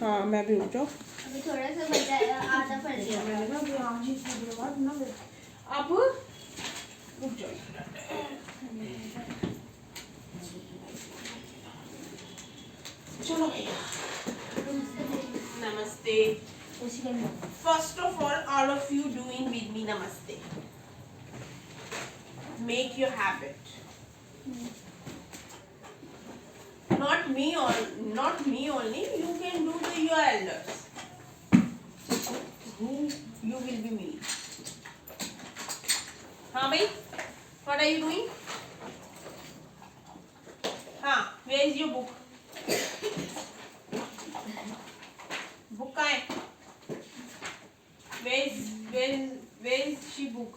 हाँ मैं भी, रुक जाओ। अभी थोड़ा सा बचा है, आधा पढ़ लिया मैंने ना अभी आज ही थोड़ी देर बाद ना अब रुक जाओ। चलो भैया, नमस्ते। First of all of you doing with me namaste. Make your habit. Not me only. You can do to your elders. Who you will be me. हाँ भाई, what are you doing? हाँ, where is your book? Book कहाँ है? Where is she book?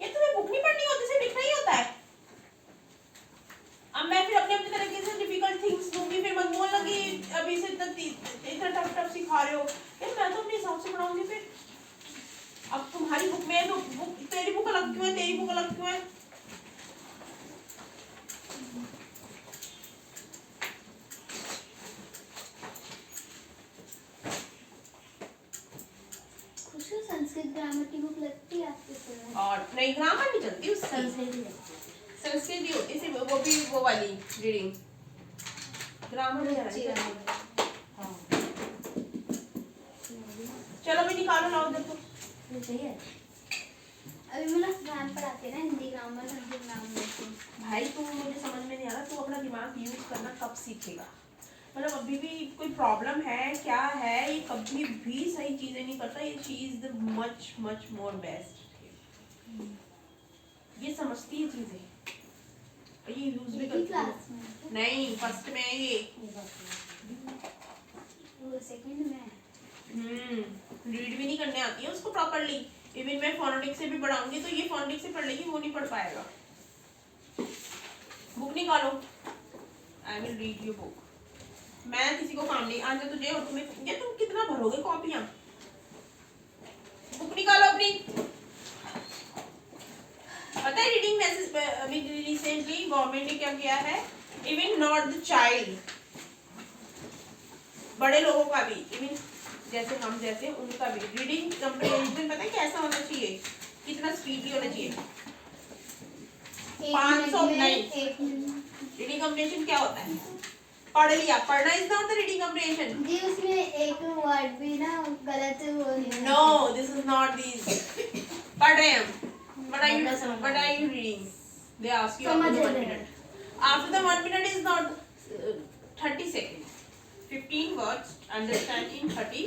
ये तुम्हें book नहीं पढ़नी होती, सिर्फ लिखना ही होता है। अब मैं फिर अपने अपने तरीके से डिफिकल्ट थिंग्स दूंगी, फिर मत बोलना कि अभी से इतना टफ सिखा रहे हो। यार मैं तो अपने हिसाब से पढ़ाऊंगी फिर। अब तुम्हारी बुक में है तो बुक, तेरी बुक अलग क्यों है, तेरी बुक अलग क्यों है? संस्कृत ग्रामर की बुक लगती है आपके पास? और नहीं, ग्रामर नहीं चलती उसकी, संस्कृत भी होती है, वो भी वो वाली रीडिंग, ग्रामर नहीं चलती। हाँ चलो भी निकालो, लाओ देखो। सही है। अभी मतलब मैम पढ़ाते हैं ना हिंदी ग्रामर, संस्कृत ग्रामर। भाई तू, मुझे समझ में नहीं आ रहा, तू अपना दिमाग यूज करना कब सीखेगा? मतलब अभी भी कोई प्रॉब्लम है क्या है? ये कभी भी सही चीजें नहीं करता, ये she is the much much more best. ये समझती है चीजें, ये यूज भी करती है। नहीं, फर्स्ट में है ये, वो सेकंड में। रीड भी नहीं करने आती है उसको प्रॉपर्ली। इवन मैं फोनेटिक से भी पढ़ाऊंगी तो ये फोनेटिक से पढ़ लेगी, वो नहीं पढ़ पाएगा। बुक निकालो, I will read your book. मैं किसी को काम नहीं आज तुझे, और तुम्हें ये तुम कितना भरोगे कॉपियां? बुक निकालो अपनी। पता है रीडिंग मैसेज अभी रिसेंटली गवर्नमेंट ने क्या किया है, इवन नॉट द चाइल्ड, बड़े लोगों का भी, इवन जैसे हम जैसे उनका भी रीडिंग कंप्रीहेंशन पता है कैसा होना चाहिए, कितना स्पीडली होना चाहिए? 500 नहीं। रीडिंग कंप्रीहेंशन क्या होता है? पढ़ लिया, पढ़ना is not the reading comprehension जी। उसमें एक वर्ड भी ना गलत वो नहीं। No, this is not this. पढ़ रहे हैं हम, what are you reading? They ask you after 1 minute. After the 1 minute is not 30 seconds. 15 words understand in 30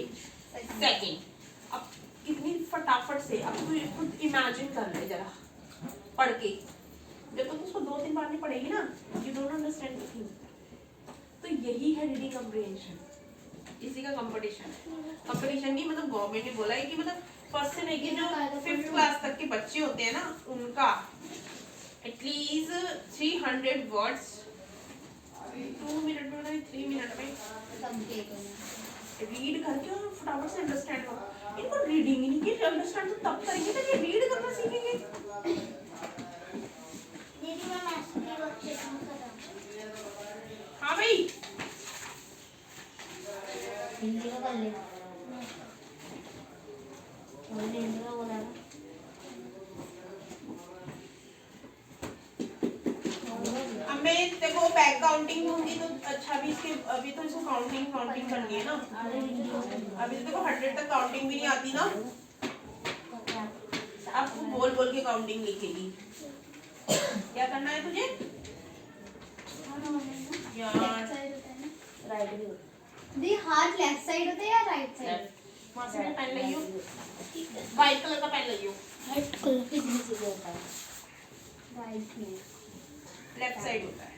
seconds. अब कितनी फटाफट से, अब तू खुद इमेजिन कर ले जरा पढ़ के, जब तक उसको 2-3 बार नहीं पढ़ेगी ना, you don't understand the thing. तो यही है रीडिंग कंप्रीहेंशन, इसी का कंपटीशन है। कंपटीशन की मतलब गवर्नमेंट ने बोला है कि मतलब फर्स्ट से लेके जो 5th क्लास तक के बच्चे होते हैं ना, उनका एटलीस्ट 300 वर्ड्स 2 मिनट में, 3 मिनट में रीड करके और फटाफट से अंडरस्टैंड हो। इनको रीडिंग ही नहीं की, अंडरस्टैंड तो तब करेंगे जब ये रीड करना सीखेंगे। दीदी मैं मैथ्स की वर्कशीट कर रहा हूं। हाँ भाई, हिंदी का कर ले, मैंने हिंदी का बोला ना। अब मैं देखो बैक काउंटिंग दूंगी तो अच्छा भी, इसके अभी तो इसको काउंटिंग करनी है ना। अभी तो देखो 100 तक काउंटिंग भी नहीं आती ना, अब तू बोल बोल के काउंटिंग लिखेगी। क्या करना है तुझे यार? राइट भी दी, हाथ लेफ्ट साइड होता है या राइट साइड? वहाँ से पेन लगी हो, व्हाइट कलर का पेन लगी हो। व्हाइट कलर कितनी चीजें होता है? राइट में, लेफ्ट साइड होता है,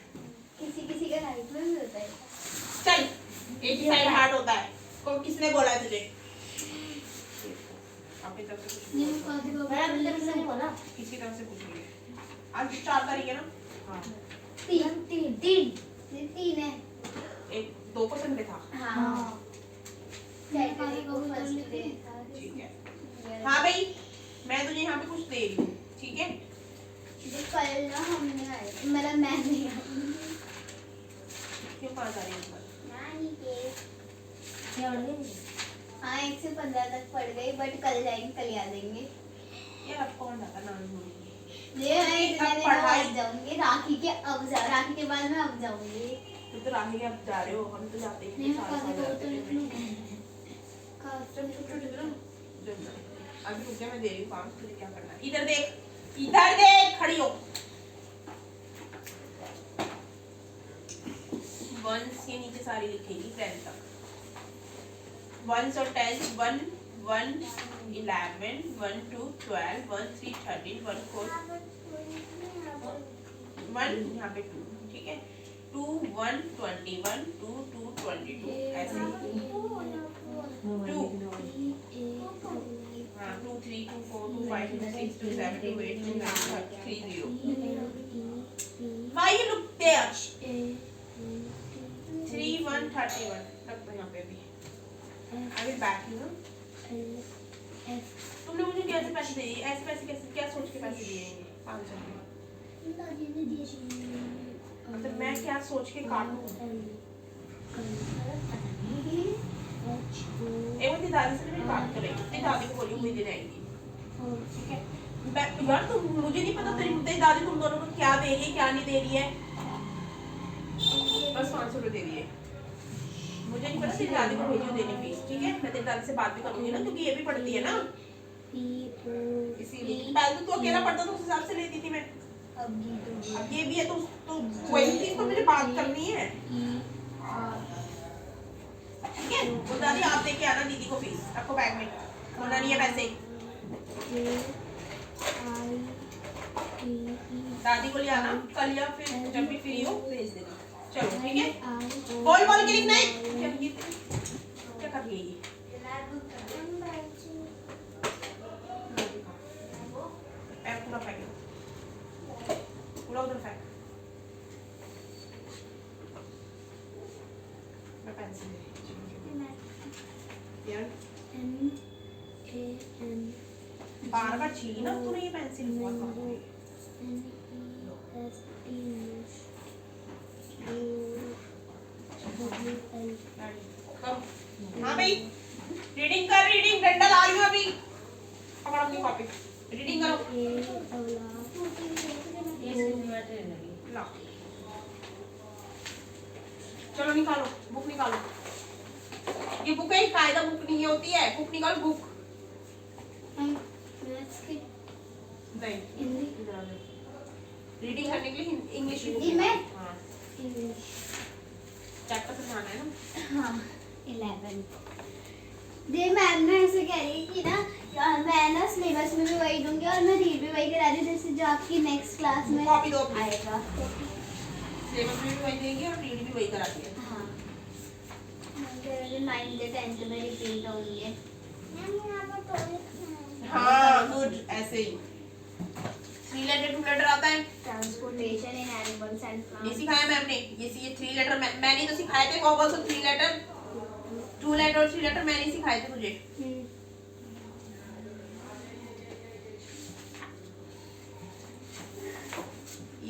किसी का राइट में भी होता है। चल, एक ही साइड हार्ड होता है। को किसने बोला है तुझे? अपनी तरफ से पूछ, नहीं बोला, किसकी तरफ से पूछ रही है? आज 4 तारीख है ना? हाँ, 3 है। एक 2 को संडे था। हाँ सैटरडे को फर्स्ट डे। ठीक है। हाँ भाई, मैं तुझे यहाँ पे कुछ दे रही हूँ, ठीक है? कल ना हमने आए, मतलब मैं नहीं आई। क्यों 5 आ रही है? हाँ 1 से 15 तक पढ़ गई, बट कल जाएंगे, कल याद देंगे। यार अब कौन जाता नाम भूल ये मैं इतने दिन पढ़ाई बाद जाऊंगी, राखी के अब जा, राखी के बाद मैं अब जाऊंगी। तुम तो राखी के अब जा रहे हो, हम तो जाते ही नहीं मैं साल काफी साल दूर जाते तो थे। निकलूंगी। जब छोटे थे ना, जब अभी रुक जा, मैं दे रही हूँ काम, तुझे क्या करना है। इधर देख, इधर देख, खड़ी हो। वंस के नीचे सारी लिखेगी 10 तक। वंस और टेंस 1 1 11 1 2 12 1 3 13 1 4 1 यहाँ पे 2, ठीक है। 2 1 21 2 2 22 ऐसे 2 हाँ 2 3 2 4 2 5 2 6 2 7 2 8 2 9 3 0 Why you look there? 3 1 31 रख दो यहाँ पे भी। I will back you, ना। तुमने मुझे कैसे पैसे दिए? ऐसे पैसे कैसे, क्या सोच के पैसे दिए हैं? 500 मतलब मैं क्या सोच के काटूं? तेरी दादी से मेरी बात कर रही हूँ, तेरी दादी को बोली हुई दिन आएगी, ठीक है? यार तुम, मुझे नहीं पता तेरी दादी तुम दोनों को क्या दे रही है, क्या नहीं दे रही है। बस 500 रुपये दे रही है। मुझे नहीं पता, तेरी दादी को भेजियो देने फीस, ठीक है? मैं तेरी दादी से बात भी करूंगी ना, क्योंकि ये भी पढ़ती है ना, इसीलिए। पहले तो तू अकेला पढ़ता था, उस हिसाब से लेती थी मैं। अब ये भी है तो वही चीज तो मुझे बात करनी है, ठीक है? तो दादी आप दे के आना दीदी को फीस, रखो बैग में, होना नहीं है पैसे। दादी को ले आना कल या फिर जब भी फ्री हो भेज देना, चलो ठीक है? बोल बोल के लिखना है। क्या कर रही है ये? पूरा फेंक, पूरा उधर फेंक। मैं पेंसिल यार बार बार छीली ना तूने ये पेंसिल, बहुत हाँ भाई रीडिंग कर, रीडिंग डंडा ला रही हूँ अभी, पकड़ अपनी कॉपी, रीडिंग करो। ला चलो निकालो, बुक निकालो। ये बुक है, कायदा बुक नहीं होती है, बुक निकालो, बुक नहीं, रीडिंग करने के लिए इंग्लिश हिंदी में? हाँ चैप्टर समझाना है ना। हाँ 11 दे। मैम ने ऐसे कह रही कि ना यार मैं ना सिलेबस में भी वही दूंगी और मैं रीड भी वही करा रही हूँ, जैसे जो आपकी नेक्स्ट क्लास में कॉपी दो आएगा। सिलेबस में भी वही देंगे और रीड भी वही कराती है। हाँ 9th 10th में रिपीट होंगे। हाँ गुड, ऐसे ही 3 लेटर 2 लेटर आता है। ट्रांसपोर्टेशन इन एनिमल्स एंड ये प्लांट्स। सिखाया मैम ने, ये 3 लेटर मैंने तो सिखाए थे। कॉबल से 3 लेटर 2 लेटर और 3 लेटर मैंने सिखाए थे तुझे।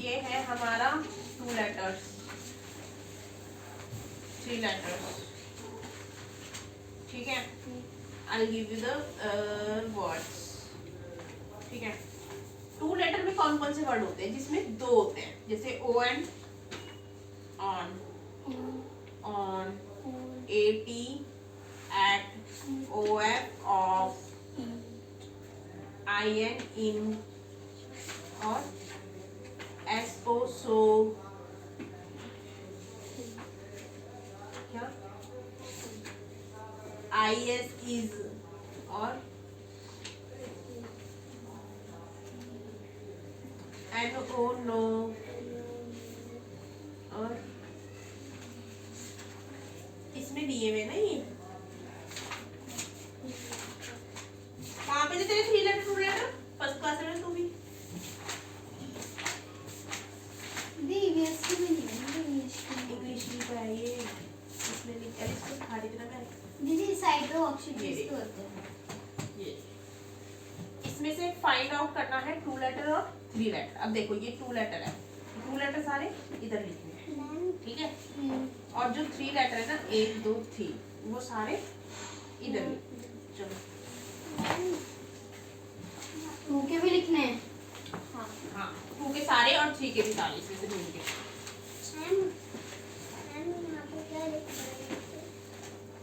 ये है हमारा 2 लेटर्स 3 लेटर्स, ठीक है? I'll give you the words, ठीक है? 2 लेटर में कौन कौन से वर्ड होते हैं? जिसमें 2 होते हैं, जैसे O N on, AT at, OF off, IN in और SO so, क्या? IS is और NO no और इसमें दिए हुए ना ये कहाँ पे थे तेरे 3 लेटर 2 लेटर फर्स्ट क्लास में? तू भी इंग्लिश भी तो है ये, इसमें लिखा है, इसको खाली देना मैं दीदी साइड पे ऑप्शन किसके होते हैं? ये इसमें से फाइंड आउट करना है 2 लेटर और 3 लेटर। अब देखो ये 2 लेटर है, 2 लेटर सारे इधर लिखने हैं, ठीक है? और जो 3 लेटर है ना 1 2 3 वो सारे इधर लिख। चलो 2 के भी लिखने हैं। हाँ 2 के सारे और 3 के भी सारे इसमें से ढूंढ के।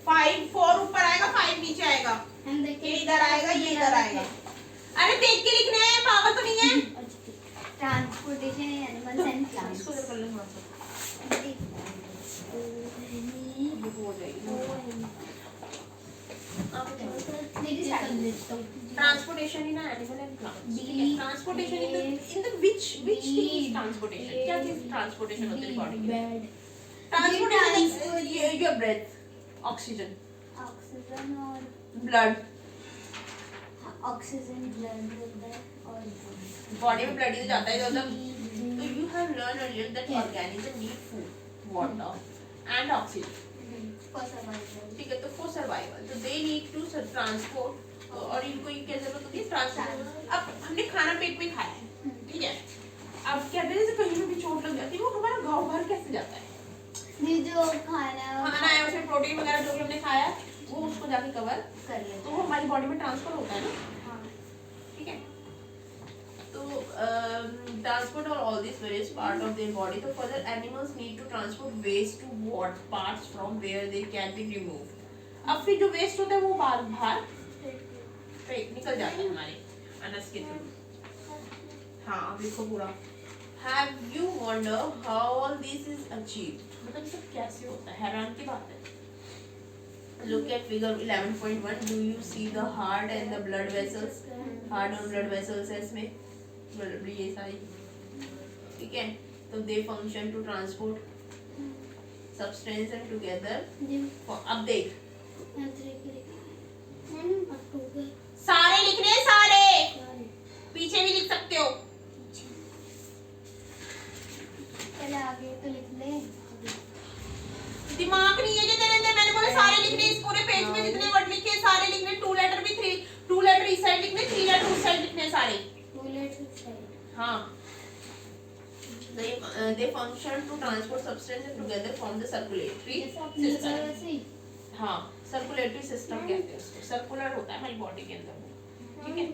5 4 ऊपर आएगा, 5 नीचे आएगा, ये इधर आएगा, ये इधर आएगा। अरे देख के लिखने हैं, पागल तो नहीं है। Transportation animals and plants. इसको इधर कर ले थोड़ा सा, ये हो जाएगी। Transportation in animal and plants. Transportation in the which thing is transportation? क्या चीज transportation होती है body के? Transportation is your breath, oxygen, oxygen और blood. ऑक्सीजन ब्लड होता है और Body में blood ही तो जाता है इधर। तो you have learned earlier that organism need food, water and oxygen. For survival. ठीक है, तो फॉर सर्वाइवल तो दे नीड टू ट्रांसपोर्ट, और इनको क्या जरूरत होती है ट्रांसपोर्ट। अब हमने खाना पेट में खाया है, ठीक है, अब कहते हैं जैसे कहीं भी चोट लग जाती है, वो हमारा गाँव भर कैसे जाता है? ये जो खाना है उसमें प्रोटीन वगैरह जो भी हमने खाया वो उसको जाके कवर कर ले, तो वो हमारी बॉडी में ट्रांसफर होता है ना। हाँ ठीक है, तो ट्रांसपोर्ट और all this various part of their body. तो further animals need to transport waste to what parts from where they can be remove. अब फिर जो वेस्ट होता है वो बाहर निकल जाता है हमारे अनस के थ्रू। हाँ अब लिखो पूरा। Have you wonder how all this is achieved? मतलब सब कैसे होता है, हैरान की बात है। Look at figure 11.1. Do you see the heart and the blood vessels? Heart और blood vessels है इसमें, ये सारी, ठीक है। तो they function to transport substance and together. अब देख सारे लिखने हैं, सारे पीछे भी लिख सकते हो। पहले आगे तो लिख ले, दिमाग नहीं है क्या तेरे अंदर? मैंने बोला सारे लिखने, इस पूरे पेज में जितने वर्ड लिखे हैं सारे लिखने। 2 लेटर भी 2 लेटर इस साइड लिखने, 3 लेटर उस साइड लिखने सारे। 2 लेटर हाँ they function to transport substance and together form the circulatory system. हाँ सर्कुलेटरी सिस्टम कहते हैं उसको, सर्कुलर होता है हमारी बॉडी के अंदर, ठीक है।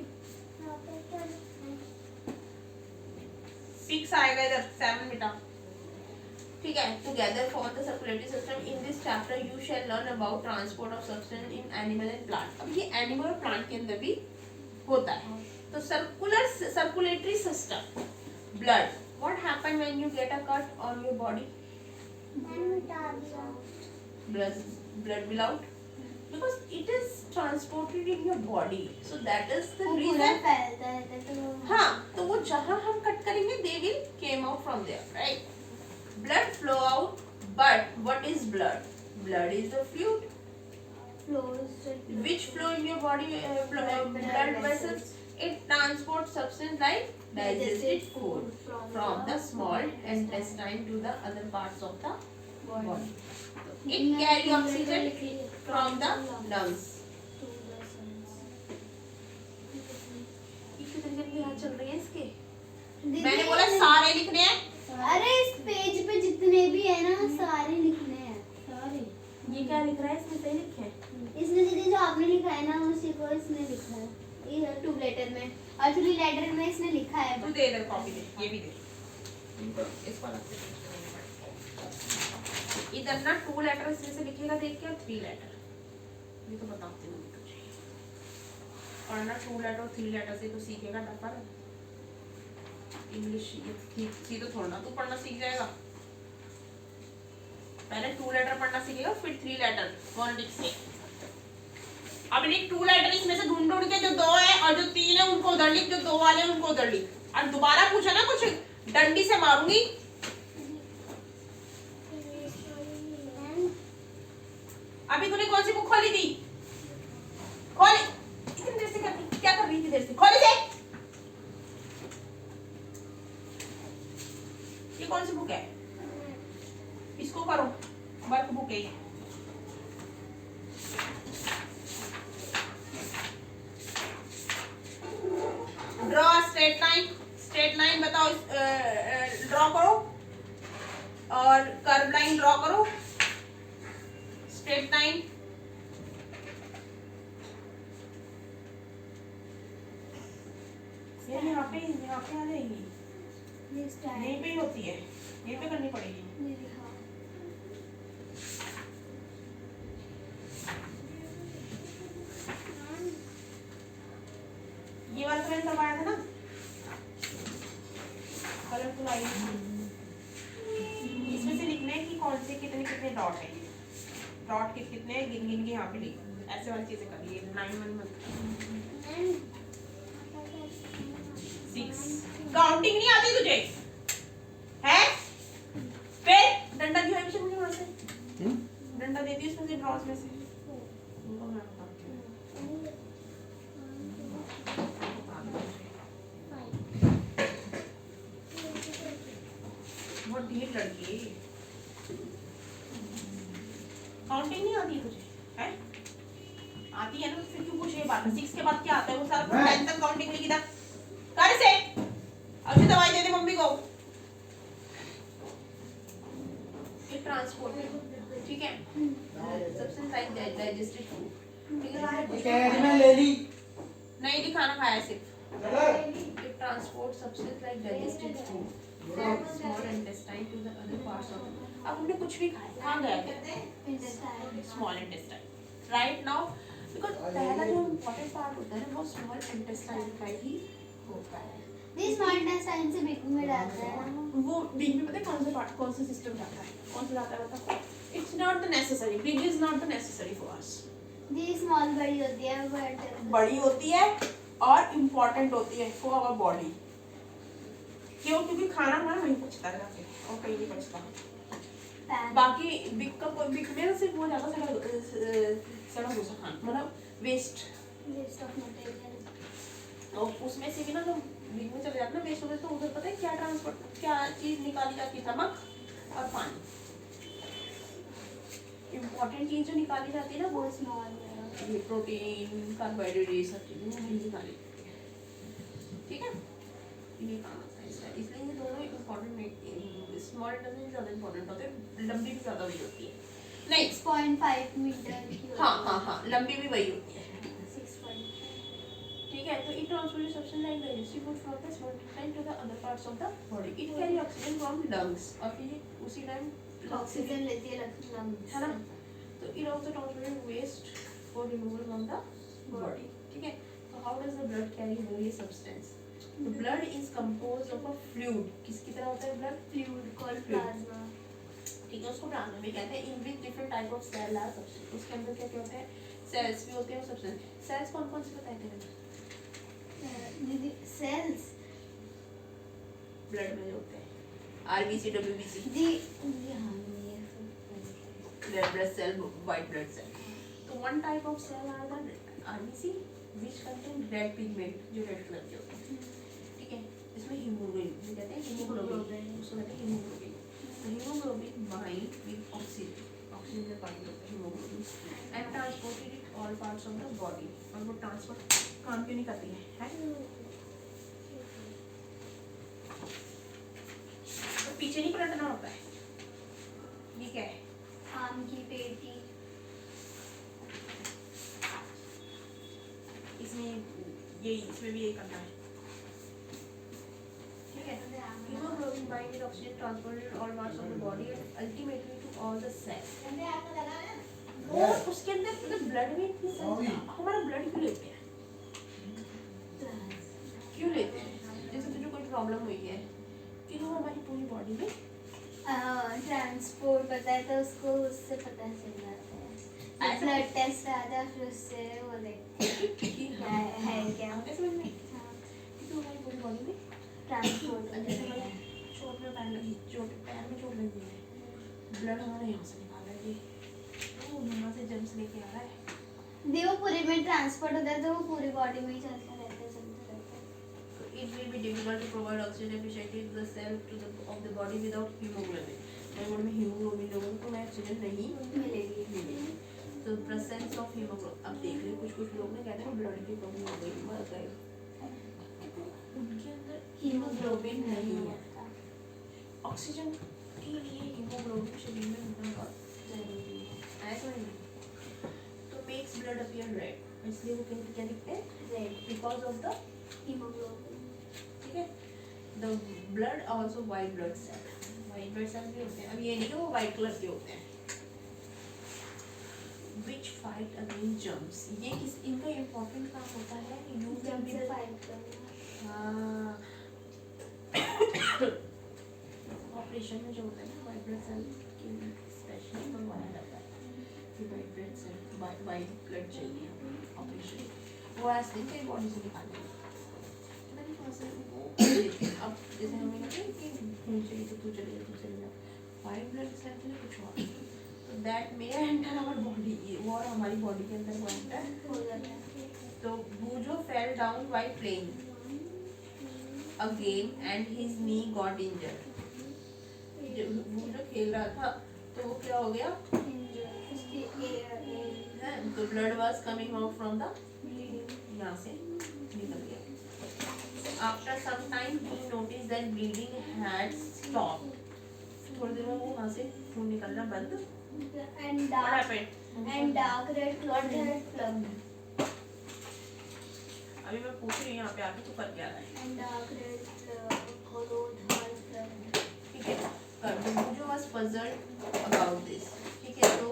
6 आएगा इधर, 7 बेटा, ठीक है। Together for the circulatory system. In this chapter you shall learn about transport of substance in animal and plant. अब ये एनिमल और प्लांट के अंदर भी होता है। तो circulatory system, blood, what happen when you get a cut on your body? blood will out because it is transported in your body, so that is the reason फैलता है तो हाँ, तो वो जहाँ हम कट करेंगे they will came out from there, right? Blood flow out, but what is blood? Blood is the fluid flows which flow in your body, blood vessels. It transports substance like digested food from the small intestine to the other parts of the body. It carry oxygen from the lungs. इस तरीके से याद चल रही है इसके। मैंने बोला सारे लिखने हैं। अरे इस पेज पे जितने भी है ना सारे लिखने हैं, सारे। ये क्या लिख रहा है इसमें? सही लिखे हैं इसमें दीदी जो आपने लिखा है ना उसी को इसने लिखा है, ये 2 लेटर में और 3 लेटर में इसने लिखा है। तू दे इधर कॉपी दे, ये भी दे इसको अलग से। इधर ना 2 लेटर इसमें से लिखेगा देख के, और 3 लेटर, ये तो बताती हूँ तुझे। पढ़ना 2 लेटर और 3 लेटर से तो सीखेगा डफर। इंग्लिश ये तो थोड़ा तू पढ़ना सीख जाएगा। पहले 2 लेटर पढ़ना सीखेगा, फिर 3 लेटर फोनेटिक्स से। अब इन्हें 2 लेटर इसमें से ढूंढ के जो 2 है और जो 3 है उनको उधर लिख, जो 2 वाले हैं उनको उधर लिख। और दोबारा पूछा ना कुछ डंडी से मारूंगी। अभी तूने कौन सी बुक खोली थी? खोली इतनी देर से क्या कर रही थी? देर से खोली से। ये कौन सी बुक है? इसको करो, वर्क बुक है। Draw straight line, straight line बताओ, ड्रॉ करो, और कर्व लाइन ड्रॉ करो। स्ट्रेट लाइन यहाँ पे आ जाएगी, यहीं पे ही होती है, यहीं पे करनी पड़ेगी। ये वाला तो मैंने करवाया था ना, कलरफुल आई। इसमें से लिखना है कि कौन से कितने कितने डॉट है, डॉट कितने हैं गिन गिन के यहाँ पे लिखो, ऐसे वाली चीजें करिए। 9 1 6 काउंटिंग नहीं आती तुझे है? फिर डंडा क्यों है पीछे मुझे वहां से? डंडा देती है उसमें से, ड्रॉस में से। बहुत ढीठ लड़की है। काउंटिंग नहीं आती तुझे है? आती है ना, फिर क्यों पूछ रही है बात? 6 के बाद क्या आता है वो सारा? 10 तक काउंटिंग लिखी था। कर से अच्छी दवाई दे दे मम्मी को। ये ट्रांसपोर्ट ठीक है, सबसे लाइक डाइजेस्टिव फूड ठीक है। मैं ले ली नहीं जी, खाना खाया सिर्फ। It transports substance like digestive food from small intestine to the other parts of the. अब हमने कुछ भी खाया, कहाँ गया क्या? Small intestine. Right now, because पहला जो important part होता है ना, वो small intestine का ही होता है। This small intestine से big में जाता है। वो big में पता है कौन सा part, कौन सा system जाता है? कौन सा जाता है बता? It's not the necessary. Big is not the necessary for us. This small बड़ी होती है, but बड़ी होती है और इम्पोर्टेंट होती है फॉर आवर बॉडी। क्यों? क्योंकि खाना हमारा वहीं पचता है जाके और कहीं नहीं पचता। बाकी बिग का बिग में सिर्फ वो ज्यादा सड़ा भूसा खाना, मतलब वेस्ट ऑफ मटेरियल। और उसमें से भी ना, जब बिग में चले जाते ना वेस्ट होते, तो उधर पता है क्या ट्रांसपोर्ट, क्या चीज निकाली जाती है? नमक और पानी। इम्पोर्टेंट चीज जो निकाली जाती है ना, वो स्मॉल ये प्रोटीन, कार्बोहाइड्रेट, ये सब चीजें वहीं निकाली जाती है। ठीक है, ये काम आता है इसका। इसलिए ये दोनों इम्पोर्टेंट नहीं, स्मॉल इंटेस्टाइन ज़्यादा इम्पोर्टेंट होते हैं, लंबी भी ज़्यादा वही होती है। नहीं 6.5 मीटर की हाँ, लंबी भी वही होती है। 6.5। ठीक है, तो it transports substance like digestive food from the small intestine to the other parts of the body. It carry oxygen from lungs, और फिर उसी टाइम ऑक्सीजन लेती है लंग्स, है ना। तो it also transports waste for removal from the body. ठीक है, so how does the blood carry various substance? The blood is composed of a fluid. किसकी तरह होता है blood? Fluid called plasma. ठीक है, उसको प्लाज्मा भी कहते हैं। in which different type of cell are substance. उसके अंदर क्या क्या होता है? cells भी होते हैं और substance। cells कौन कौन से बताए थे? दीदी सेल्स blood में जो होते हैं RBC, WBC, दी हाँ ये red blood cell, white blood cell. तो one type of cell are the RBC which contain red pigment, जो रेड कलर के होते हैं। ठीक है, इसमें हीमोग्लोबिन जो कहते हैं, हीमोग्लोबिन उसको कहते हैं हीमोग्लोबिन। तो हीमोग्लोबिन बाइंड विद ऑक्सीजन में बाइंड होता है haemoglobin and transported it all parts of the body. और वो ट्रांसपोर्ट काम क्यों नहीं करती है? तो पीछे नहीं पलटना होता है। ये क्या है? आम की पेटी। इसमें भी यही करना है। ठीक है, haemoglobin bind with oxygen transported all parts of the body and ultimately to all the cells. और उसके अंदर मतलब ब्लड में इतनी सारी, हमारा ब्लड क्यों लेते हैं? क्यों लेते हैं? जैसे तुझे कोई प्रॉब्लम हुई है, क्यों हमारी पूरी बॉडी में ट्रांसपोर्ट पता है तो उसको उससे पता चल जाता है। ब्लड टेस्ट आता है, फिर उससे वो देखते हैं है क्या। ऐसे में क्यों हमारी पूरी बॉडी में ट्रांसपोर्ट चोट में पैर लगी, पैर में चोट लगी है, ब्लड हमारे यहाँ से निकाल रहा है, वो यहाँ से जम्स लेके आ रहा है। देखो पूरे में ट्रांसपोर्ट होता है तो वो पूरी बॉडी में ही चलता रहता है, चलता रहता है। So it will be difficult to provide oxygen efficiently to the cell of the body without hemoglobin. तो बॉडी में हीमोग्लोबिन लोगों को ऑक्सीजन नहीं मिलेगी। तो प्रेजेंस ऑफ हीमोग्लोबिन, अब देख ले कुछ लोग ने कहते हैं ब्लड की कमी हो गई, मर गए, उनके अंदर हीमोग्लोबिन नहीं है। ऑक्सीजन के लिए हीमोग्लोबिन शरीर में होना बहुत जरूरी है, ऐसा नहीं। तो मेक्स ब्लड अपीयर रेड, इसलिए वो क्या दिखते हैं? Red because of the haemoglobin. ठीक है। The blood also white blood cell, white blood cell भी होते हैं, अब ये नहीं कि वो वाइट कलर के होते हैं। विच फाइट अगेंस्ट जर्म्स, ये किस इनका इम्पोर्टेंट काम होता है, यू कैन बी ऑपरेशन में जो होता है ना वाइट ब्लड सेल की स्पेशली मंगवाया जाता है कि white blood cell white blood चाहिए ऑपरेशन, वो ऐसे नहीं कि बॉडी से निकालने अब जैसे हमें कहते हैं कि खून चाहिए तो तू चले जा, वाइट ब्लड सेल के लिए कुछ और, तो that may enter our body, वो और हमारी बॉडी के अंदर वो एंटर हो जाता है। तो बूजो fell down while playing a game and his knee got injured, बूजो खेल रहा था तो वो क्या हो गया, तो blood was coming out from the, यहाँ से निकल गया। After some time he noticed that bleeding had stopped. थोड़ी देर में वो वहाँ से खून निकलना बंद। And dark red clot had plugged. अभी मैं पूछ रही हूँ यहाँ पे आके तो कर क्या रहा है? And dark red clot had plugged. ठीक है। Bujo was puzzled about this. ठीक है, तो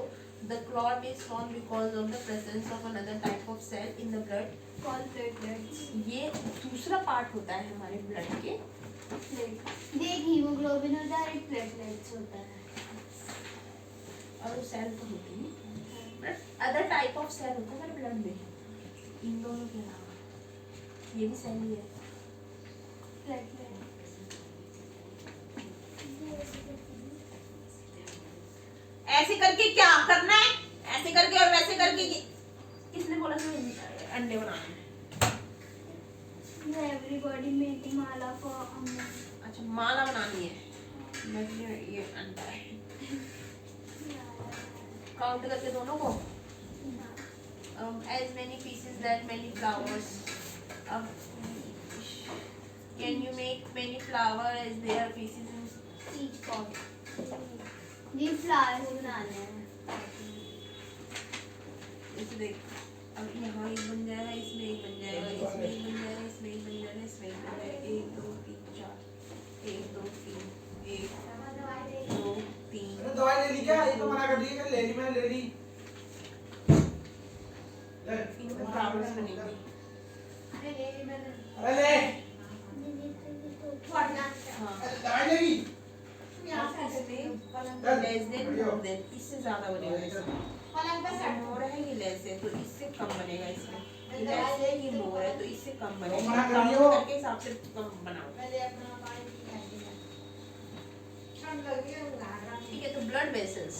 the clot is formed because of the presence of another type of cell in the blood called platelets. ये दूसरा पार्ट होता है हमारे ब्लड के। देख हीमोग्लोबिन होता है, प्लेटलेट्स होता है, और वो सेल तो होती है, but other type of cell होता है हमारे ब्लड में, इन दोनों के अलावा ये भी सेल ही है, प्लेटलेट। ऐसे करके क्या करना है, ऐसे करके और वैसे करके, किसने बोला अंडे बनाने हैं? एवरीबॉडी मेकिंग माला फॉर अम्मा। अच्छा माला बनानी है, मैं ये अंडा है, काउंट करके दोनों को, as many pieces that many flowers, can you make many flower as there are pieces in each pot? ये फ्लावर्स बनाने हैं, इसे देख, अब यहाँ एक बन जाएगा, इसमें एक बन जाएगा, इसमें एक बन जाएगा, इसमें एक बन जाएगा, इसमें एक बन जाएगा, 1 2 3 4, 1 2 3 1 2 3। अरे दवाई ले ली क्या? ये तो मना कर दी है, ले ली मैंने, ले ली। ले इनको फ्लावर्स बनेंगे। अरे ले। हाँ दवाई लेगी। लेस देन मोर देन, इससे ज्यादा बनेगा इसमें, मोर है ये लेस है तो इससे कम बनेगा, इसमें ये लेस है ये मोर है तो इससे कम बनेगा, करके हिसाब से कम बनाओ। ठीक है, तो blood vessels,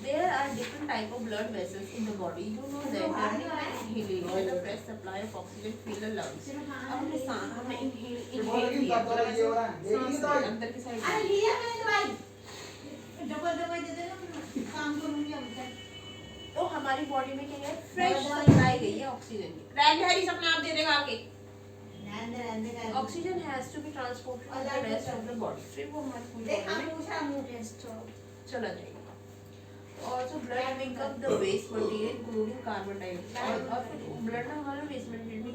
there are different type of blood vessels in the body, you know that inhalation the fresh supply of oxygen fill the lungs। अब हमने सांस, हमने inhale किया, सांस अंदर की साइड, तो हमारी बॉडी में क्या है, फ्रेश सप्लाई गई है ऑक्सीजन की, रैंड हैरिस अपने आप दे देगा आके, oxygen has to be transported to the rest of the body, फिर वो हमारी पूरी बॉडी में चला जाएगा। Also blood make up the waste material including carbon dioxide, और फिर ब्लड ना हमारा वेस्ट मटेरियल भी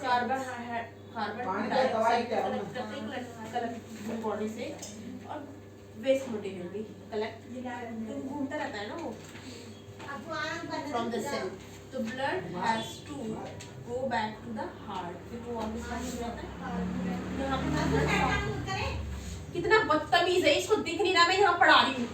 कार्बन डाइऑक्साइड कलेक्ट करते हैं बॉडी से, और वेस्ट मटेरियल भी कलेक्ट घूमता रहता है ना वो फ्रॉम द सेल, तो blood has to go back to the heart, फिर वो वापस कहाँ जाता है, यहाँ पे कितना बदतमीज है, इसको दिख नहीं रहा, मैं यहाँ पढ़ा रही हूँ।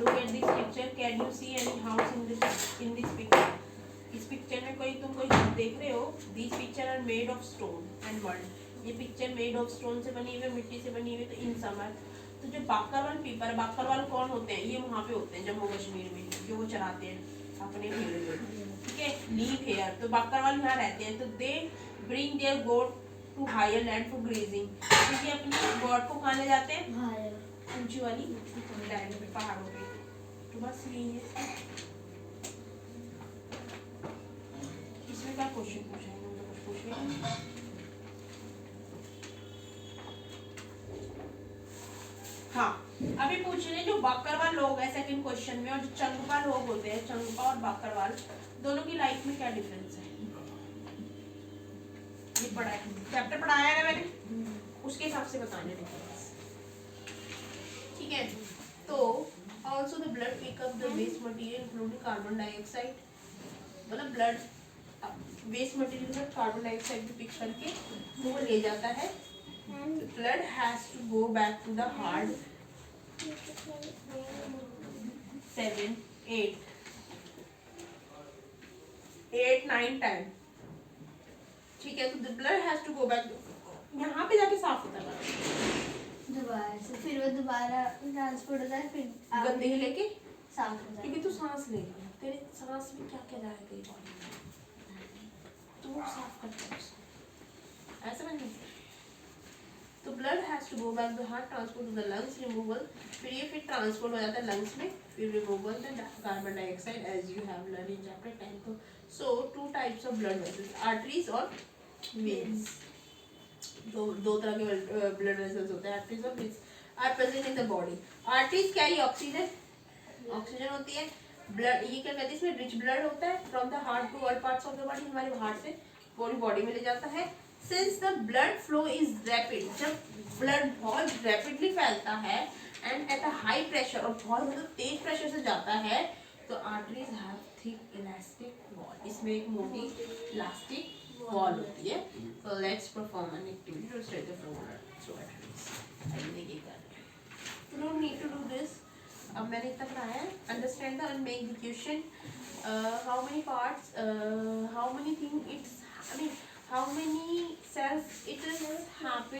Look at this picture. Can you see any house in this picture? इस पिक्चर में तुम कोई देख रहे हो? These picture are made of stone and mud. ये पिक्चर मेड ऑफ स्टोन से बनी हुई, मिट्टी से बनी हुई, तो इन समर तो जो बाकरवाल पीपर, बाकरवाल कौन होते हैं, ये वहाँ पे होते हैं जम्मू कश्मीर में, जो वो चराते हैं अपने भेड़ को, ठीक है, लीव हेयर, तो बाकरवाल यहाँ रहते हैं, तो they bring their goat to higher land for grazing, तो ये अपने गॉड को कहाँ ले जाते हैं, ऊंची वाली लैंड पे, पहाड़ों पे, तो बस यही है। इसमें क्या क्वेश्चन पूछा है, कुछ पूछे अभी पूछ रहे हैं जो बाकरवाल लोग हैं सेकंड क्वेश्चन में, और जो चंगपा लोग होते हैं, चंगपा और बाकरवाल दोनों की लाइफ में क्या डिफरेंस है? ये पढ़ा है, चैप्टर पढ़ाया है ना मैंने, उसके हिसाब से बताने डिफरेंस। ठीक है, तो also the blood pick up the waste material including carbon dioxide, मतलब ब्लड वेस्ट मटेरियल में कार्बन डाइऑक्साइड भी पिक करके वो ले जाता है। Blood has to go back to the heart 7, 8, 9 time. ठीक है, तो the blood has to go back, यहाँ पे जाके साफ होता है दोबारा से, फिर वो दोबारा ट्रांसपोर्ट होता है, फिर गंदगी लेके, साफ हो जाता क्योंकि तू सांस ले रही है, तेरे सांस में क्या क्या जाएगा तेरी बॉडी में, तो वो साफ करता है उसको, ऐसा नहीं। तो blood has to go back the heart, transport to the lungs, removal, फिर ट्रांसपोर्ट हो जाता है लंग्स में, फिर removal the carbon dioxide as you have learn in chapter 10। तो so two types of blood vessels, arteries और veins, दो तरह के ब्लड वेसल्स होते हैं, आर्टरीज और veins are present in the body. Arteries carry oxygen, oxygen होती है, ब्लड ये क्या कहते हैं, इसमें रिच ब्लड होता है from the heart to all parts of the body, हमारे हार्ट से पूरी बॉडी में ले जाता है। Since the blood flow is rapid, जब ब्लड बहुत रैपिडली फैलता है and at a high pressure, और बहुत मतलब तेज प्रेशर से जाता है, तो arteries have thick elastic wall, इसमें एक मोटी इलास्टिक वॉल होती है। तो let's perform an activity to straight the flow through arteries. ये कर रहे हैं, you don't need to do this. अब मैंने इतना पढ़ाया है, understand the and make the question, how many parts, how many thing it's, I mean how many cells it is happen